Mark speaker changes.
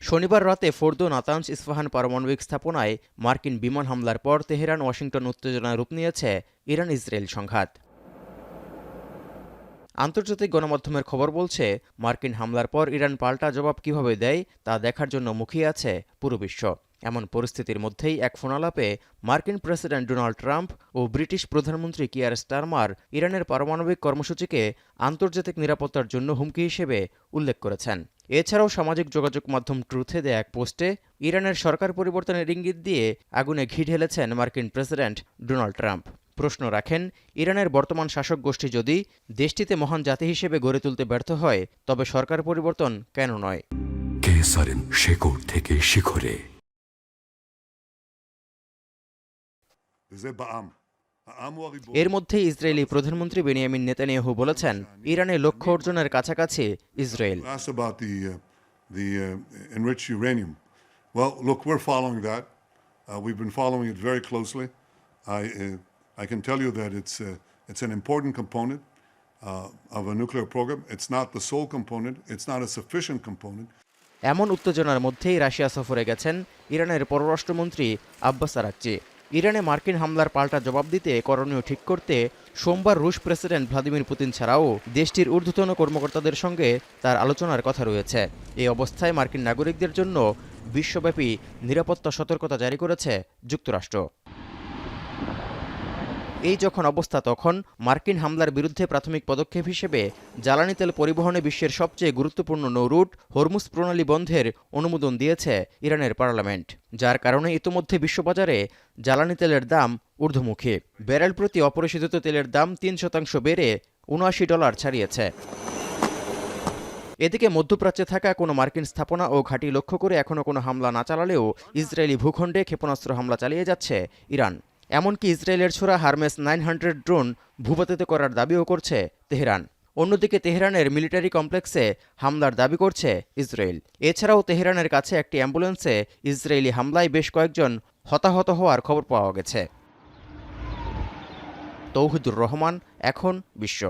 Speaker 1: শনিবার রাতে Fordow, Natanz, Isfahan পারমাণবিক স্থাপনায় মার্কিন বিমান হামলার পর তেহরান ওয়াশিংটন উত্তেজনায় রূপ নিয়েছে ইরান ইসরায়েল সংঘাত। আন্তর্জাতিক গণমাধ্যমের খবর বলছে, মার্কিন হামলার পর ইরান পাল্টা জবাব কিভাবে দেয় তা দেখার জন্য মুখিয়ে আছে পুরো বিশ্ব। এমন পরিস্থিতির মধ্যেই এক ফোনালাপে মার্কিন প্রেসিডেন্ট ডোনাল্ড ট্রাম্প ও ব্রিটিশ প্রধানমন্ত্রী কিয়ার স্টারমার ইরানের পারমাণবিক কর্মসূচিকে আন্তর্জাতিক নিরাপত্তার জন্য হুমকি হিসেবে উল্লেখ করেছেন। এছাড়াও সামাজিক যোগাযোগ মাধ্যম ট্রুথে দেয়া এক পোস্টে ইরানের সরকার পরিবর্তনের ইঙ্গিত দিয়ে আগুনে ঘি ঢেলেছেন মার্কিন প্রেসিডেন্ট ডোনাল্ড ট্রাম্প। প্রশ্ন রাখেন, ইরানের বর্তমান শাসক গোষ্ঠী যদি দেশটিতে মহান জাতি হিসেবে গড়ে তুলতে ব্যর্থ হয়, তবে সরকার পরিবর্তন কেন নয়?
Speaker 2: কেসারেন শেকড় থেকে শিখরে।
Speaker 1: এর মধ্যেই ইসরায়েলি প্রধানমন্ত্রী বেনিয়ামিন নেতানিয়াহু বলেছেন, ইরানে লক্ষ্য অর্জনের কাছাকাছি Israel.
Speaker 3: Well, look, we're following that. We've been following it very closely. I can tell you that it's an important component of a nuclear program. It's not the sole component. It's not a sufficient component.
Speaker 1: এমন উত্তেজনার মধ্যেই Russia সফরে গেছেন ইরানের পররাষ্ট্রমন্ত্রী Abbas Araghchi. ইরানে মার্কিন হামলার পাল্টা জবাব দিতে করণীয় ঠিক করতে সোমবার রুশ প্রেসিডেন্ট ভ্লাদিমির পুতিন ছাড়াও দেশটির ঊর্ধ্বতন কর্মকর্তাদের সঙ্গে তার আলোচনার কথা রয়েছে। এই অবস্থায় মার্কিন নাগরিকদের জন্য বিশ্বব্যাপী নিরাপত্তা সতর্কতা জারি করেছে যুক্তরাষ্ট্র। এই যখন অবস্থা, তখন মার্কিন হামলার বিরুদ্ধে প্রাথমিক পদক্ষেপ হিসেবে জ্বালানি তেল পরিবহনে বিশ্বের সবচেয়ে গুরুত্বপূর্ণ নৌরুট হরমুজ প্রণালী বন্ধের অনুমোদন দিয়েছে ইরানের পার্লামেন্ট, যার কারণে ইতোমধ্যে বিশ্ববাজারে জ্বালানি তেলের দাম ঊর্ধ্বমুখী। ব্যারেল প্রতি অপরিশোধিত তেলের দাম ৩% বেড়ে $৭৯ ছাড়িয়েছে। এদিকে মধ্যপ্রাচ্যে থাকা কোনো মার্কিন স্থাপনা ও ঘাঁটি লক্ষ্য করে এখনও কোনো হামলা না চালালেও ইসরায়েলি ভূখণ্ডে ক্ষেপণাস্ত্র হামলা চালিয়ে যাচ্ছে ইরান। এমনকি ইসরায়েলের ছোড়া হারমেস 900 ড্রোন ভূপাতিত করার দাবিও করছে তেহরান। অন্যদিকে তেহরানের মিলিটারি কমপ্লেক্সে হামলার দাবি করছে ইসরায়েল। এছাড়াও তেহরানের কাছে একটি অ্যাম্বুলেন্সে ইসরায়েলি হামলায় বেশ কয়েকজন হতাহত হওয়ার খবর পাওয়া গেছে। তৌহিদুর রহমান, এখন বিশ্ব।